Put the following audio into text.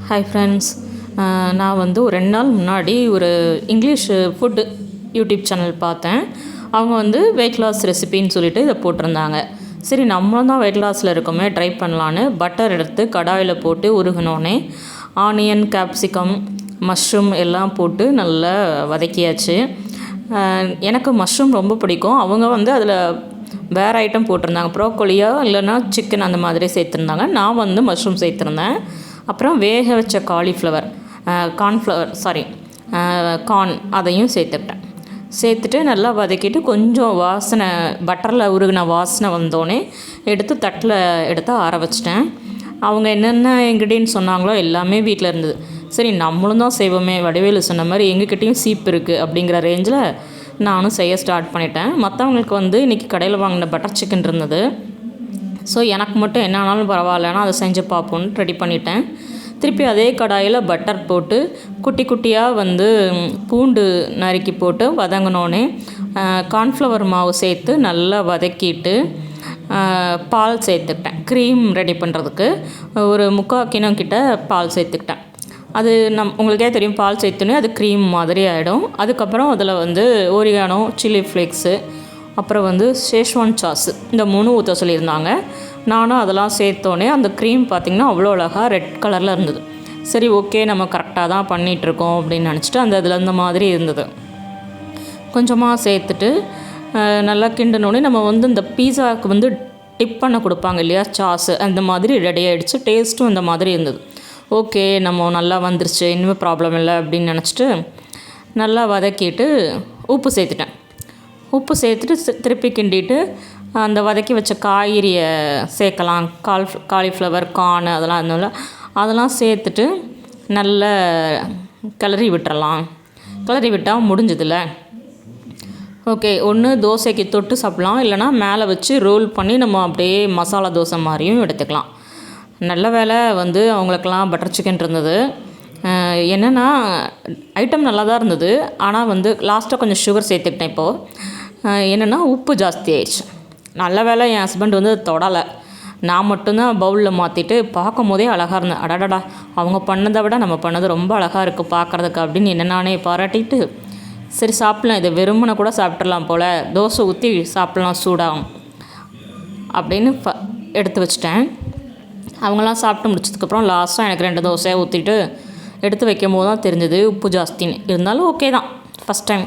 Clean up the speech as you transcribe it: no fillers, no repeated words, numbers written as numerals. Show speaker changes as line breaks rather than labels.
Hi friends, நான் வந்து ஒரு 2 நாள் முன்னாடி ஒரு இங்கிலீஷ் ஃபுட்டு யூடியூப் சேனல் பார்த்தேன். அவங்க வந்து வெயிட் லாஸ் ரெசிபின்னு சொல்லிட்டு இதை போட்டிருந்தாங்க. சரி, நம்மளும் தான் வெயிட் லாஸில் இருக்கோமே, ட்ரை பண்ணலான்னு பட்டர் எடுத்து கடாயில் போட்டு உருகினோடனே ஆனியன், கேப்சிகம், மஷ்ரூம் எல்லாம் போட்டு நல்லா வதக்கியாச்சு. எனக்கு மஷ்ரூம் ரொம்ப பிடிக்கும். அவங்க வந்து அதில் வேறு ஐட்டம் போட்டிருந்தாங்க, ப்ரோக்கோலியா இல்லைன்னா சிக்கன் அந்த மாதிரி சேர்த்துருந்தாங்க. நான் வந்து மஷ்ரூம் சேர்த்துருந்தேன். அப்புறம் வேக வச்ச கார்ன் அதையும் சேர்த்துட்டு நல்லா வதக்கிட்டு கொஞ்சம் வாசனை பட்டரில் உருகின வாசனை வந்தோடனே எடுத்து தட்டில் எடுத்து ஆற வச்சிட்டேன். அவங்க என்னென்ன இன்க்ரீடியன்ட் சொன்னாங்களோ எல்லாமே வீட்டில் இருந்தது. சரி, நம்மளும் தான் செய்வோமே, வடிவேலு சொன்ன மாதிரி எங்ககிட்டையும் சீப்பு இருக்குது அப்படிங்கிற ரேஞ்சில் நானும் செய்ய ஸ்டார்ட் பண்ணிட்டேன். மற்றவங்களுக்கு வந்து இன்றைக்கி கடையில் வாங்கின பட்டர் சிக்கன் இருந்தது. ஸோ எனக்கு மட்டும் என்ன ஆனாலும் பரவாயில்லன்னா அதை செஞ்சு பார்ப்போன்னு ரெடி பண்ணிட்டேன். திருப்பி அதே கடாயில் பட்டர் போட்டு குட்டி குட்டியாக வந்து பூண்டு நறுக்கி போட்டு வதங்கினோடனே கார்ன்ஃப்ளவர் மாவு சேர்த்து நல்லா வதக்கிட்டு பால் சேர்த்துக்கிட்டேன். க்ரீம் ரெடி பண்ணுறதுக்கு ஒரு 3/4 கிலோ கிட்ட பால் சேர்த்துக்கிட்டேன். அது உங்களுக்கே தெரியும், பால் சேர்த்துனே அது க்ரீம் மாதிரி ஆகிடும். அதுக்கப்புறம் அதில் வந்து ஓரிகானோ, சில்லி ஃப்ளேக்ஸு, அப்புறம் வந்து ஷேஷ்வான் சாஸு, இந்த 3 ஊற்ற சொல்லியிருந்தாங்க. நானும் அதெல்லாம் சேர்த்தோன்னே அந்த க்ரீம் பார்த்திங்கன்னா அவ்வளோ அழகாக ரெட் கலரில் இருந்தது. சரி, ஓகே, நம்ம கரெக்டாக தான் பண்ணிகிட்ருக்கோம் அப்படின்னு நினச்சிட்டு இதில் இந்த மாதிரி இருந்தது. கொஞ்சமாக சேர்த்துட்டு நல்லா கிண்டனோடனே நம்ம வந்து இந்த பீஸாவுக்கு வந்து டிப் பண்ண கொடுப்பாங்க இல்லையா, சாஸு, அந்த மாதிரி ரெடி ஆகிடுச்சு. டேஸ்ட்டும் இந்த மாதிரி இருந்தது. ஓகே, நம்ம நல்லா வந்துருச்சு, இனிமேல் ப்ராப்ளம் இல்லை அப்படின்னு நினச்சிட்டு நல்லா வதக்கிட்டு உப்பு சேர்த்துட்டு திருப்பி கிண்டிட்டு அந்த வதக்கி வச்ச காய்கறியை சேர்க்கலாம். காலிஃப்ளவர், கார்ன் அதெல்லாம் சேர்த்துட்டு நல்லா கிளறி விட்டால் முடிஞ்சதில்ல. ஓகே, ஒன்று தோசைக்கு தொட்டு சாப்பிட்லாம், இல்லைனா மேலே வச்சு ரோல் பண்ணி நம்ம அப்படியே மசாலா தோசை மாதிரியும் எடுத்துக்கலாம். நல்ல வேலை வந்து அவங்களுக்கெல்லாம் பட்டர் சிக்கன் இருந்தது. என்னென்னா ஐட்டம் நல்லா தான் இருந்தது. ஆனால் வந்து லாஸ்ட்டாக கொஞ்சம் சுகர் சேர்த்துக்கிட்டேன். இப்போது என்னென்னா உப்பு ஜாஸ்தி ஆயிடுச்சு. நல்ல வேலை என் ஹஸ்பண்ட் வந்து தொடலை. நான் மட்டும்தான் பவுலில் மாற்றிட்டு பார்க்கும் போதே அழகாக இருந்தேன். அடடா, அவங்க பண்ணதை விட நம்ம பண்ணது ரொம்ப அழகாக இருக்குது பார்க்குறதுக்கு அப்படின்னு என்ன நானே பாராட்டிட்டு, சரி சாப்பிட்லாம், இதை வெறுமனை கூட சாப்பிட்றலாம் போல், தோசை ஊற்றி சாப்பிட்லாம் சூடாகும் அப்படின்னு எடுத்து வச்சிட்டேன். அவங்களாம் சாப்பிட்டு முடிச்சதுக்கப்புறம் லாஸ்ட்டாக எனக்கு 2 தோசையாக ஊற்றிட்டு எடுத்து வைக்கும் போது தான் தெரிஞ்சது உப்பு ஜாஸ்தின்னு. இருந்தாலும் ஓகே தான், ஃபஸ்ட் டைம்.